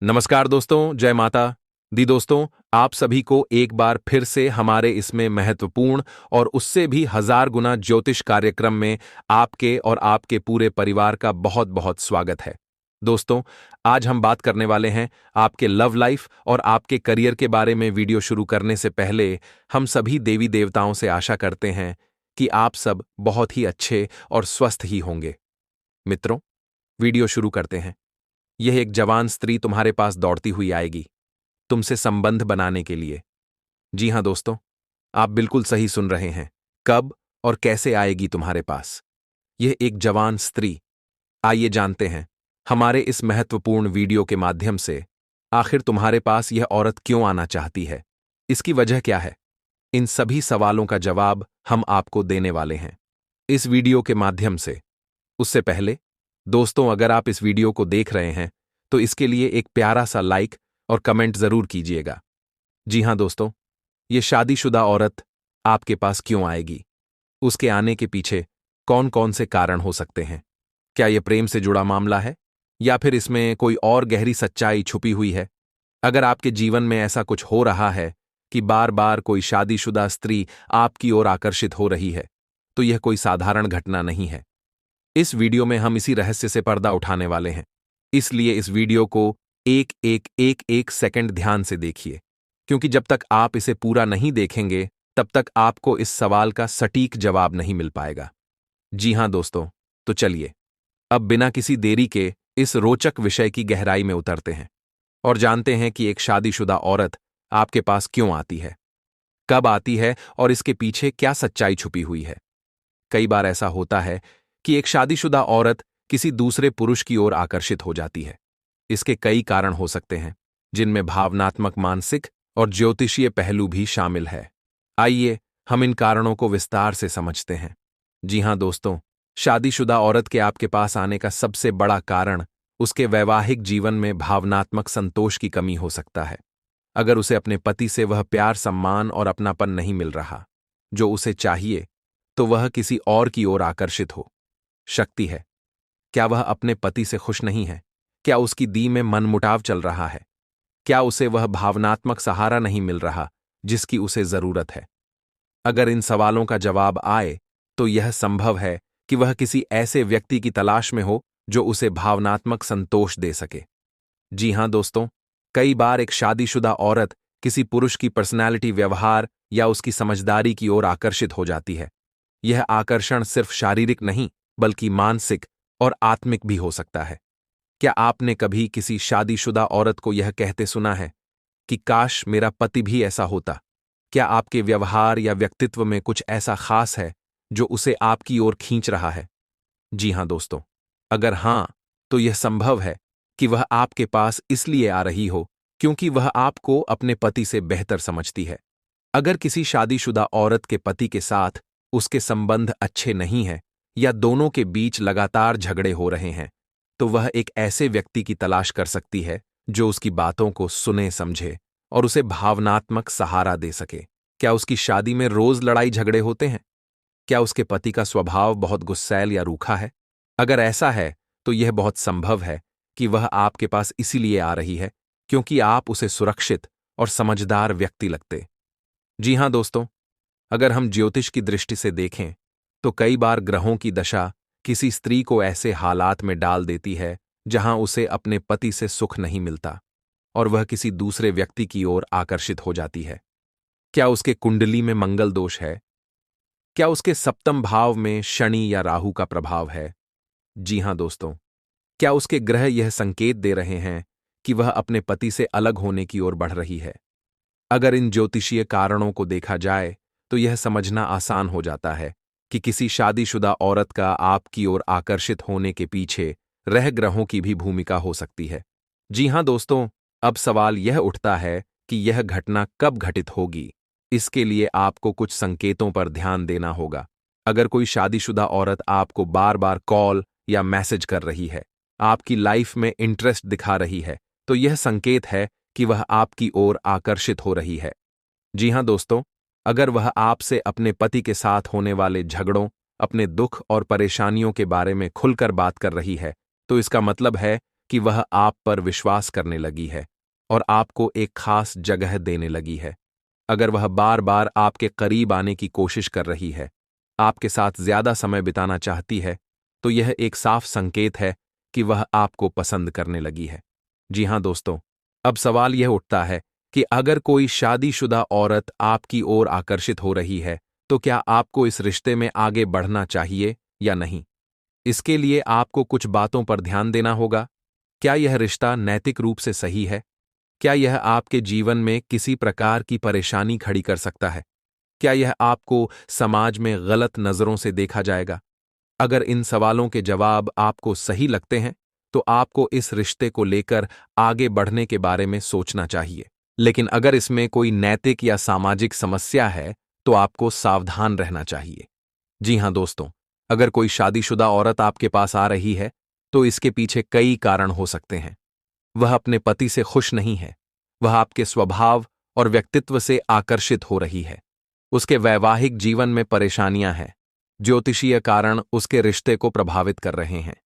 नमस्कार दोस्तों, जय माता दी। दोस्तों, आप सभी को एक बार फिर से हमारे इसमें महत्वपूर्ण और उससे भी हजार गुना ज्योतिष कार्यक्रम में आपके और आपके पूरे परिवार का बहुत बहुत स्वागत है। दोस्तों, आज हम बात करने वाले हैं आपके लव लाइफ और आपके करियर के बारे में। वीडियो शुरू करने से पहले हम सभी देवी देवताओं से आशा करते हैं कि आप सब बहुत ही अच्छे और स्वस्थ ही होंगे। मित्रों, वीडियो शुरू करते हैं। यह एक जवान स्त्री तुम्हारे पास दौड़ती हुई आएगी, तुमसे संबंध बनाने के लिए। जी हां दोस्तों, आप बिल्कुल सही सुन रहे हैं। कब और कैसे आएगी तुम्हारे पास यह एक जवान स्त्री? आइए जानते हैं हमारे इस महत्वपूर्ण वीडियो के माध्यम से, आखिर तुम्हारे पास यह औरत क्यों आना चाहती है, इसकी वजह क्या है। इन सभी सवालों का जवाब हम आपको देने वाले हैं इस वीडियो के माध्यम से। उससे पहले दोस्तों, अगर आप इस वीडियो को देख रहे हैं तो इसके लिए एक प्यारा सा लाइक और कमेंट जरूर कीजिएगा। जी हां दोस्तों, ये शादीशुदा औरत आपके पास क्यों आएगी? उसके आने के पीछे कौन कौन से कारण हो सकते हैं? क्या यह प्रेम से जुड़ा मामला है या फिर इसमें कोई और गहरी सच्चाई छुपी हुई है? अगर आपके जीवन में ऐसा कुछ हो रहा है कि बार बार कोई शादीशुदा स्त्री आपकी ओर आकर्षित हो रही है, तो यह कोई साधारण घटना नहीं है। इस वीडियो में हम इसी रहस्य से पर्दा उठाने वाले हैं, इसलिए इस वीडियो को एक सेकंड ध्यान से देखिए, क्योंकि जब तक आप इसे पूरा नहीं देखेंगे तब तक आपको इस सवाल का सटीक जवाब नहीं मिल पाएगा। जी हां दोस्तों, तो चलिए अब बिना किसी देरी के इस रोचक विषय की गहराई में उतरते हैं और जानते हैं कि एक शादीशुदा औरत आपके पास क्यों आती है, कब आती है और इसके पीछे क्या सच्चाई छुपी हुई है। कई बार ऐसा होता है कि एक शादीशुदा औरत किसी दूसरे पुरुष की ओर आकर्षित हो जाती है। इसके कई कारण हो सकते हैं, जिनमें भावनात्मक, मानसिक और ज्योतिषीय पहलू भी शामिल है। आइए हम इन कारणों को विस्तार से समझते हैं। जी हां दोस्तों, शादीशुदा औरत के आपके पास आने का सबसे बड़ा कारण उसके वैवाहिक जीवन में भावनात्मक संतोष की कमी हो सकता है। अगर उसे अपने पति से वह प्यार, सम्मान और अपनापन नहीं मिल रहा जो उसे चाहिए, तो वह किसी और की ओर आकर्षित हो शक्ति है। क्या वह अपने पति से खुश नहीं है? क्या उसकी दी में मनमुटाव चल रहा है? क्या उसे वह भावनात्मक सहारा नहीं मिल रहा जिसकी उसे जरूरत है? अगर इन सवालों का जवाब आए तो यह संभव है कि वह किसी ऐसे व्यक्ति की तलाश में हो जो उसे भावनात्मक संतोष दे सके। जी हां दोस्तों, कई बार एक शादीशुदा औरत किसी पुरुष की पर्सनैलिटी, व्यवहार या उसकी समझदारी की ओर आकर्षित हो जाती है। यह आकर्षण सिर्फ शारीरिक नहीं बल्कि मानसिक और आत्मिक भी हो सकता है। क्या आपने कभी किसी शादीशुदा औरत को यह कहते सुना है कि काश मेरा पति भी ऐसा होता? क्या आपके व्यवहार या व्यक्तित्व में कुछ ऐसा खास है जो उसे आपकी ओर खींच रहा है? जी हां दोस्तों, अगर हां, तो यह संभव है कि वह आपके पास इसलिए आ रही हो क्योंकि वह आपको अपने पति से बेहतर समझती है। अगर किसी शादीशुदा औरत के पति के साथ उसके संबंध अच्छे नहीं हैं या दोनों के बीच लगातार झगड़े हो रहे हैं, तो वह एक ऐसे व्यक्ति की तलाश कर सकती है जो उसकी बातों को सुने, समझे और उसे भावनात्मक सहारा दे सके। क्या उसकी शादी में रोज लड़ाई झगड़े होते हैं? क्या उसके पति का स्वभाव बहुत गुस्सैल या रूखा है? अगर ऐसा है तो यह बहुत संभव है कि वह आपके पास इसीलिए आ रही है क्योंकि आप उसे सुरक्षित और समझदार व्यक्ति लगते। जी हां दोस्तों, अगर हम ज्योतिष की दृष्टि से देखें तो कई बार ग्रहों की दशा किसी स्त्री को ऐसे हालात में डाल देती है जहां उसे अपने पति से सुख नहीं मिलता और वह किसी दूसरे व्यक्ति की ओर आकर्षित हो जाती है। क्या उसके कुंडली में मंगल दोष है? क्या उसके सप्तम भाव में शनि या राहु का प्रभाव है? जी हां दोस्तों, क्या उसके ग्रह यह संकेत दे रहे हैं कि वह अपने पति से अलग होने की ओर बढ़ रही है? अगर इन ज्योतिषीय कारणों को देखा जाए तो यह समझना आसान हो जाता है कि किसी शादीशुदा औरत का आपकी ओर आकर्षित होने के पीछे रह ग्रहों की भी भूमिका हो सकती है। जी हां दोस्तों, अब सवाल यह उठता है कि यह घटना कब घटित होगी। इसके लिए आपको कुछ संकेतों पर ध्यान देना होगा। अगर कोई शादीशुदा औरत आपको बार बार कॉल या मैसेज कर रही है, आपकी लाइफ में इंटरेस्ट दिखा रही है, तो यह संकेत है कि वह आपकी ओर आकर्षित हो रही है। जी हां दोस्तों, अगर वह आपसे अपने पति के साथ होने वाले झगड़ों, अपने दुख और परेशानियों के बारे में खुलकर बात कर रही है, तो इसका मतलब है कि वह आप पर विश्वास करने लगी है और आपको एक खास जगह देने लगी है। अगर वह बार बार आपके करीब आने की कोशिश कर रही है, आपके साथ ज्यादा समय बिताना चाहती है, तो यह एक साफ संकेत है कि वह आपको पसंद करने लगी है। जी हां दोस्तों, अब सवाल यह उठता है कि अगर कोई शादीशुदा औरत आपकी ओर आकर्षित हो रही है, तो क्या आपको इस रिश्ते में आगे बढ़ना चाहिए या नहीं? इसके लिए आपको कुछ बातों पर ध्यान देना होगा। क्या यह रिश्ता नैतिक रूप से सही है? क्या यह आपके जीवन में किसी प्रकार की परेशानी खड़ी कर सकता है? क्या यह आपको समाज में गलत नजरों से देखा जाएगा? अगर इन सवालों के जवाब आपको सही लगते हैं, तो आपको इस रिश्ते को लेकर आगे बढ़ने के बारे में सोचना चाहिए। लेकिन अगर इसमें कोई नैतिक या सामाजिक समस्या है, तो आपको सावधान रहना चाहिए। जी हां दोस्तों, अगर कोई शादीशुदा औरत आपके पास आ रही है, तो इसके पीछे कई कारण हो सकते हैं। वह अपने पति से खुश नहीं है, वह आपके स्वभाव और व्यक्तित्व से आकर्षित हो रही है, उसके वैवाहिक जीवन में परेशानियां हैं, ज्योतिषीय कारण उसके रिश्ते को प्रभावित कर रहे हैं।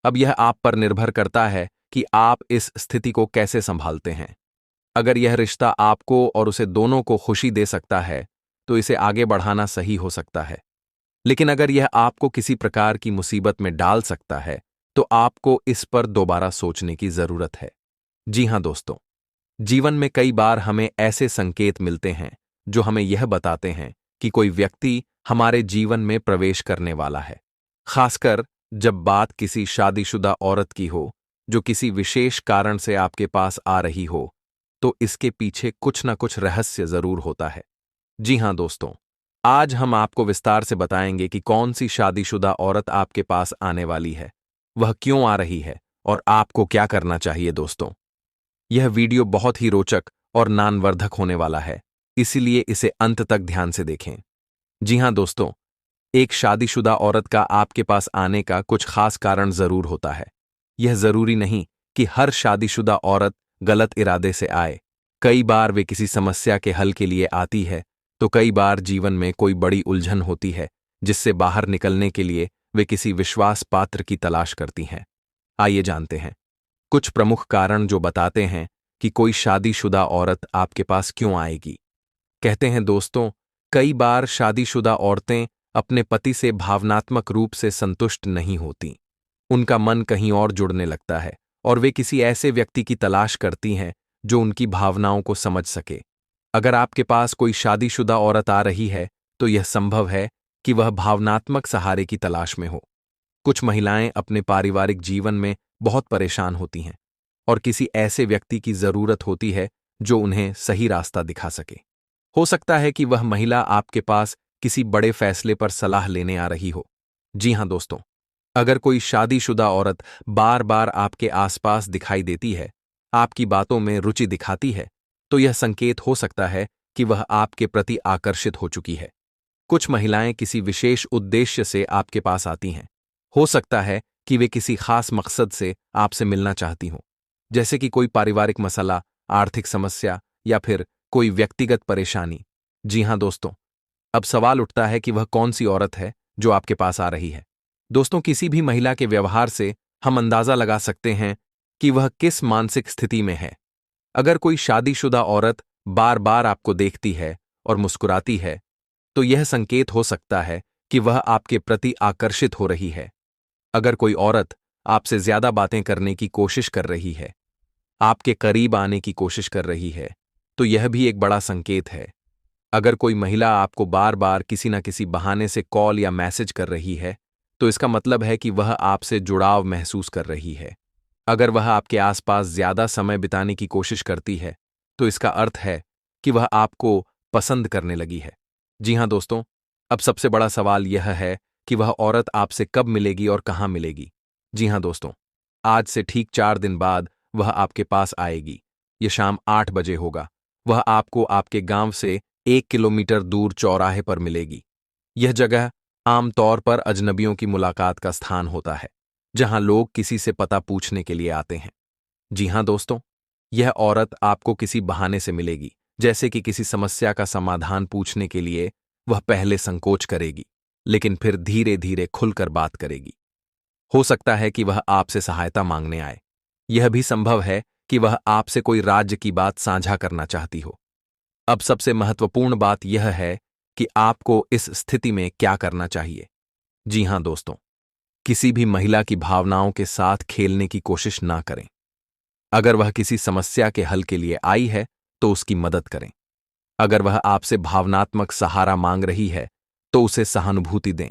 अब यह आप पर निर्भर करता है कि आप इस स्थिति को कैसे संभालते हैं। अगर यह रिश्ता आपको और उसे दोनों को खुशी दे सकता है, तो इसे आगे बढ़ाना सही हो सकता है। लेकिन अगर यह आपको किसी प्रकार की मुसीबत में डाल सकता है, तो आपको इस पर दोबारा सोचने की जरूरत है। जी हां दोस्तों, जीवन में कई बार हमें ऐसे संकेत मिलते हैं जो हमें यह बताते हैं कि कोई व्यक्ति हमारे जीवन में प्रवेश करने वाला है। खासकर जब बात किसी शादीशुदा औरत की हो जो किसी विशेष कारण से आपके पास आ रही हो, तो इसके पीछे कुछ ना कुछ रहस्य जरूर होता है। जी हां दोस्तों, आज हम आपको विस्तार से बताएंगे कि कौन सी शादीशुदा औरत आपके पास आने वाली है, वह क्यों आ रही है और आपको क्या करना चाहिए दोस्तों। यह वीडियो बहुत ही रोचक और ज्ञानवर्धक होने वाला है, इसीलिए इसे अंत तक ध्यान से देखें। जी हां दोस्तों, एक शादीशुदा औरत का आपके पास आने का कुछ खास कारण जरूर होता है। यह जरूरी नहीं कि हर शादीशुदा औरत गलत इरादे से आए। कई बार वे किसी समस्या के हल के लिए आती है, तो कई बार जीवन में कोई बड़ी उलझन होती है जिससे बाहर निकलने के लिए वे किसी विश्वास पात्र की तलाश करती हैं। आइए जानते हैं कुछ प्रमुख कारण जो बताते हैं कि कोई शादीशुदा औरत आपके पास क्यों आएगी। कहते हैं दोस्तों, कई बार शादीशुदा औरतें अपने पति से भावनात्मक रूप से संतुष्ट नहीं होती। उनका मन कहीं और जुड़ने लगता है और वे किसी ऐसे व्यक्ति की तलाश करती हैं जो उनकी भावनाओं को समझ सके। अगर आपके पास कोई शादीशुदा औरत आ रही है, तो यह संभव है कि वह भावनात्मक सहारे की तलाश में हो। कुछ महिलाएं अपने पारिवारिक जीवन में बहुत परेशान होती हैं और किसी ऐसे व्यक्ति की जरूरत होती है जो उन्हें सही रास्ता दिखा सके। हो सकता है कि वह महिला आपके पास किसी बड़े फैसले पर सलाह लेने आ रही हो। जी हां दोस्तों, अगर कोई शादीशुदा औरत बार बार आपके आसपास दिखाई देती है, आपकी बातों में रुचि दिखाती है, तो यह संकेत हो सकता है कि वह आपके प्रति आकर्षित हो चुकी है। कुछ महिलाएं किसी विशेष उद्देश्य से आपके पास आती हैं। हो सकता है कि वे किसी खास मकसद से आपसे मिलना चाहती हों, जैसे कि कोई पारिवारिक मसला, आर्थिक समस्या या फिर कोई व्यक्तिगत परेशानी। जी हां दोस्तों, अब सवाल उठता है कि वह कौन सी औरत है जो आपके पास आ रही है। दोस्तों, किसी भी महिला के व्यवहार से हम अंदाजा लगा सकते हैं कि वह किस मानसिक स्थिति में है। अगर कोई शादीशुदा औरत बार बार आपको देखती है और मुस्कुराती है, तो यह संकेत हो सकता है कि वह आपके प्रति आकर्षित हो रही है। अगर कोई औरत आपसे ज्यादा बातें करने की कोशिश कर रही है, आपके करीब आने की कोशिश कर रही है, तो यह भी एक बड़ा संकेत है। अगर कोई महिला आपको बार बार किसी न किसी बहाने से कॉल या मैसेज कर रही है, तो इसका मतलब है कि वह आपसे जुड़ाव महसूस कर रही है। अगर वह आपके आसपास ज्यादा समय बिताने की कोशिश करती है, तो इसका अर्थ है कि वह आपको पसंद करने लगी है। जी हां दोस्तों, अब सबसे बड़ा सवाल यह है कि वह औरत आपसे कब मिलेगी और कहां मिलेगी। जी हां दोस्तों, आज से ठीक 4 दिन बाद वह आपके पास आएगी। यह शाम 8 बजे होगा। वह आपको आपके गांव से 1 किलोमीटर दूर चौराहे पर मिलेगी। यह जगह आमतौर पर अजनबियों की मुलाकात का स्थान होता है, जहां लोग किसी से पता पूछने के लिए आते हैं। जी हां दोस्तों, यह औरत आपको किसी बहाने से मिलेगी, जैसे कि किसी समस्या का समाधान पूछने के लिए वह पहले संकोच करेगी, लेकिन फिर धीरे धीरे खुलकर बात करेगी। हो सकता है कि वह आपसे सहायता मांगने आए यह भी संभव है कि वह आपसे कोई राज्य की बात साझा करना चाहती हो। अब सबसे महत्वपूर्ण बात यह है कि आपको इस स्थिति में क्या करना चाहिए। जी हां दोस्तों, किसी भी महिला की भावनाओं के साथ खेलने की कोशिश ना करें। अगर वह किसी समस्या के हल के लिए आई है तो उसकी मदद करें। अगर वह आपसे भावनात्मक सहारा मांग रही है तो उसे सहानुभूति दें,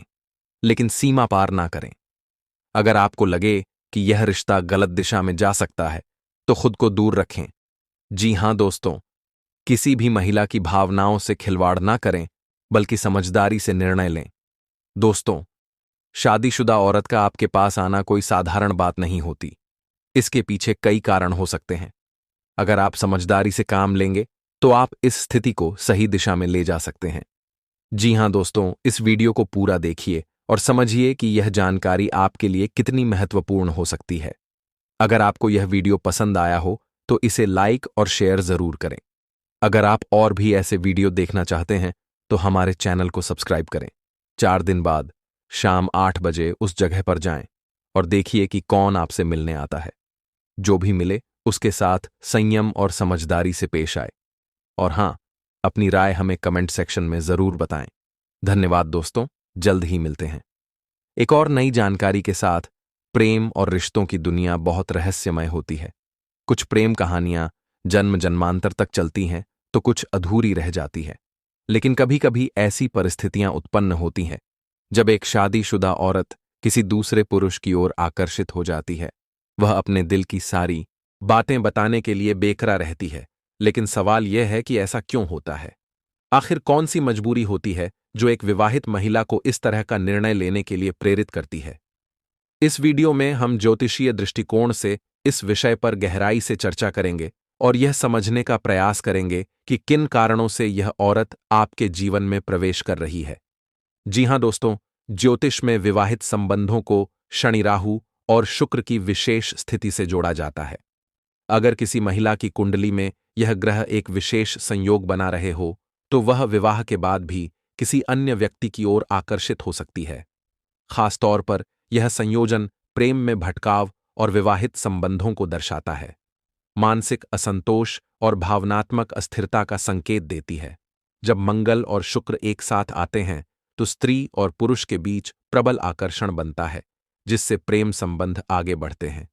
लेकिन सीमा पार ना करें। अगर आपको लगे कि यह रिश्ता गलत दिशा में जा सकता है तो खुद को दूर रखें। जी हां दोस्तों, किसी भी महिला की भावनाओं से खिलवाड़ ना करें, बल्कि समझदारी से निर्णय लें। दोस्तों, शादीशुदा औरत का आपके पास आना कोई साधारण बात नहीं होती। इसके पीछे कई कारण हो सकते हैं। अगर आप समझदारी से काम लेंगे तो आप इस स्थिति को सही दिशा में ले जा सकते हैं। जी हां दोस्तों, इस वीडियो को पूरा देखिए और समझिए कि यह जानकारी आपके लिए कितनी महत्वपूर्ण हो सकती है। अगर आपको यह वीडियो पसंद आया हो तो इसे लाइक और शेयर जरूर करें। अगर आप और भी ऐसे वीडियो देखना चाहते हैं तो हमारे चैनल को सब्सक्राइब करें। 4 दिन बाद शाम 8 बजे उस जगह पर जाएं और देखिए कि कौन आपसे मिलने आता है। जो भी मिले उसके साथ संयम और समझदारी से पेश आए। और हां, अपनी राय हमें कमेंट सेक्शन में जरूर बताएं। धन्यवाद दोस्तों, जल्द ही मिलते हैं एक और नई जानकारी के साथ। प्रेम और रिश्तों की दुनिया बहुत रहस्यमय होती है। कुछ प्रेम कहानियां जन्म जन्मांतर तक चलती हैं तो कुछ अधूरी रह जाती है। लेकिन कभी कभी ऐसी परिस्थितियां उत्पन्न होती हैं जब एक शादीशुदा औरत किसी दूसरे पुरुष की ओर आकर्षित हो जाती है। वह अपने दिल की सारी बातें बताने के लिए बेकरा रहती है, लेकिन सवाल यह है कि ऐसा क्यों होता है। आखिर कौन सी मजबूरी होती है जो एक विवाहित महिला को इस तरह का निर्णय लेने के लिए प्रेरित करती है। इस वीडियो में हम ज्योतिषीय दृष्टिकोण से इस विषय पर गहराई से चर्चा करेंगे और यह समझने का प्रयास करेंगे कि किन कारणों से यह औरत आपके जीवन में प्रवेश कर रही है। जी हां दोस्तों, ज्योतिष में विवाहित संबंधों को शनि, राहु और शुक्र की विशेष स्थिति से जोड़ा जाता है। अगर किसी महिला की कुंडली में यह ग्रह एक विशेष संयोग बना रहे हो तो वह विवाह के बाद भी किसी अन्य व्यक्ति की ओर आकर्षित हो सकती है। खासतौर पर यह संयोजन प्रेम में भटकाव और विवाहित संबंधों को दर्शाता है। मानसिक असंतोष और भावनात्मक अस्थिरता का संकेत देती है। जब मंगल और शुक्र एक साथ आते हैं तो स्त्री और पुरुष के बीच प्रबल आकर्षण बनता है, जिससे प्रेम संबंध आगे बढ़ते हैं।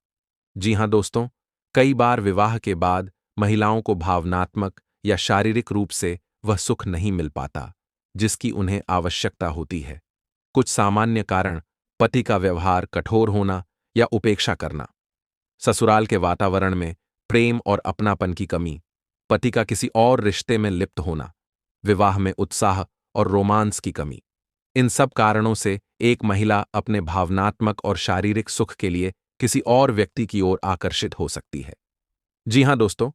जी हां दोस्तों, कई बार विवाह के बाद महिलाओं को भावनात्मक या शारीरिक रूप से वह सुख नहीं मिल पाता जिसकी उन्हें आवश्यकता होती है। कुछ सामान्य कारण पति का व्यवहार कठोर होना या उपेक्षा करना, ससुराल के वातावरण में प्रेम और अपनापन की कमी, पति का किसी और रिश्ते में लिप्त होना, विवाह में उत्साह और रोमांस की कमी। इन सब कारणों से एक महिला अपने भावनात्मक और शारीरिक सुख के लिए किसी और व्यक्ति की ओर आकर्षित हो सकती है। जी हां दोस्तों,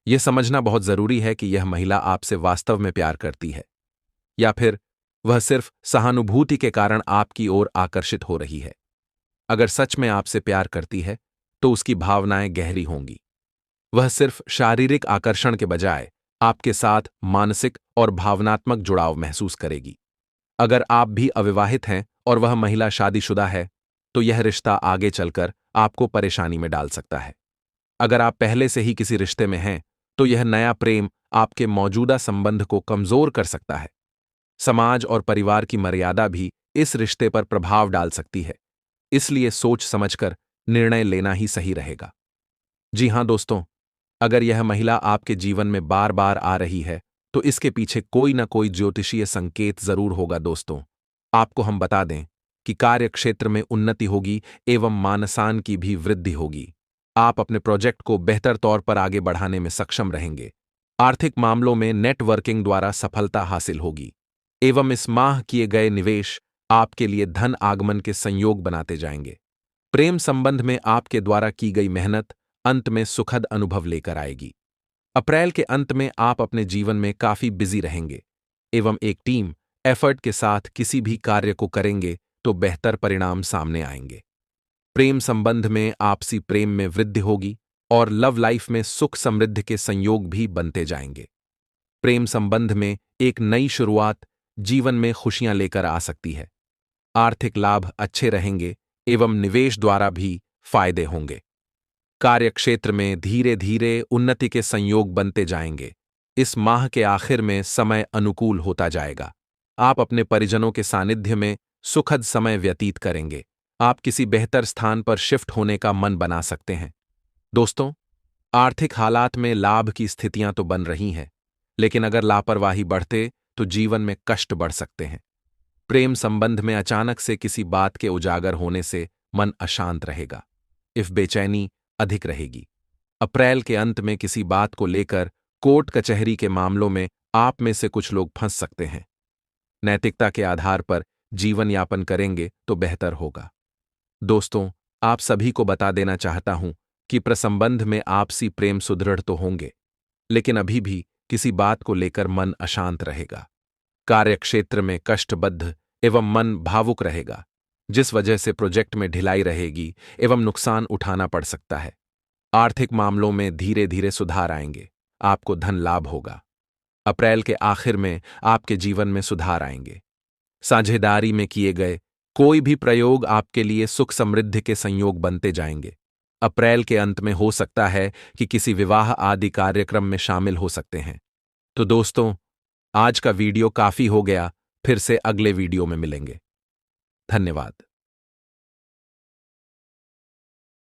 यह समझना बहुत जरूरी है कि यह महिला आपसे वास्तव में प्यार करती है या फिर वह सिर्फ सहानुभूति के कारण आपकी ओर आकर्षित हो रही है। अगर सच में आपसे प्यार करती है तो उसकी भावनाएं गहरी होंगी। वह सिर्फ शारीरिक आकर्षण के बजाय आपके साथ मानसिक और भावनात्मक जुड़ाव महसूस करेगी। अगर आप भी अविवाहित हैं और वह महिला शादीशुदा है तो यह रिश्ता आगे चलकर आपको परेशानी में डाल सकता है। अगर आप पहले से ही किसी रिश्ते में हैं तो यह नया प्रेम आपके मौजूदा संबंध को कमजोर कर सकता है। समाज और परिवार की मर्यादा भी इस रिश्ते पर प्रभाव डाल सकती है, इसलिए सोच समझकर निर्णय लेना ही सही रहेगा। जी हां दोस्तों, अगर यह महिला आपके जीवन में बार बार आ रही है तो इसके पीछे कोई ना कोई ज्योतिषीय संकेत जरूर होगा। दोस्तों, आपको हम बता दें कि कार्य क्षेत्र में उन्नति होगी एवं मानसान की भी वृद्धि होगी। आप अपने प्रोजेक्ट को बेहतर तौर पर आगे बढ़ाने में सक्षम रहेंगे। आर्थिक मामलों में नेटवर्किंग द्वारा सफलता हासिल होगी एवं इस माह किए गए निवेश आपके लिए धन आगमन के संयोग बनाते जाएंगे। प्रेम संबंध में आपके द्वारा की गई मेहनत अंत में सुखद अनुभव लेकर आएगी। अप्रैल के अंत में आप अपने जीवन में काफी बिजी रहेंगे एवं एक टीम एफर्ट के साथ किसी भी कार्य को करेंगे तो बेहतर परिणाम सामने आएंगे। प्रेम संबंध में आपसी प्रेम में वृद्धि होगी और लव लाइफ में सुख समृद्धि के संयोग भी बनते जाएंगे। प्रेम संबंध में एक नई शुरुआत जीवन में खुशियां लेकर आ सकती है। आर्थिक लाभ अच्छे रहेंगे एवं निवेश द्वारा भी फायदे होंगे। कार्यक्षेत्र में धीरे धीरे उन्नति के संयोग बनते जाएंगे। इस माह के आखिर में समय अनुकूल होता जाएगा। आप अपने परिजनों के सानिध्य में सुखद समय व्यतीत करेंगे। आप किसी बेहतर स्थान पर शिफ्ट होने का मन बना सकते हैं। दोस्तों, आर्थिक हालात में लाभ की स्थितियां तो बन रही हैं, लेकिन अगर लापरवाही बढ़ते तो जीवन में कष्ट बढ़ सकते हैं। प्रेम संबंध में अचानक से किसी बात के उजागर होने से मन अशांत रहेगा। इफ बेचैनी अधिक रहेगी। अप्रैल के अंत में किसी बात को लेकर कोर्ट कचहरी के मामलों में आप में से कुछ लोग फंस सकते हैं। नैतिकता के आधार पर जीवन यापन करेंगे तो बेहतर होगा। दोस्तों, आप सभी को बता देना चाहता हूं कि प्रसंबंध में आपसी प्रेम सुदृढ़ तो होंगे, लेकिन अभी भी किसी बात को लेकर मन अशांत रहेगा। कार्यक्षेत्र में कष्टबद्ध एवं मन भावुक रहेगा, जिस वजह से प्रोजेक्ट में ढिलाई रहेगी एवं नुकसान उठाना पड़ सकता है। आर्थिक मामलों में धीरे धीरे सुधार आएंगे। आपको धन लाभ होगा। अप्रैल के आखिर में आपके जीवन में सुधार आएंगे। साझेदारी में किए गए कोई भी प्रयोग आपके लिए सुख समृद्धि के संयोग बनते जाएंगे। अप्रैल के अंत में हो सकता है कि किसी विवाह आदि कार्यक्रम में शामिल हो सकते हैं। तो दोस्तों, आज का वीडियो काफी हो गया। फिर से अगले वीडियो में मिलेंगे। धन्यवाद।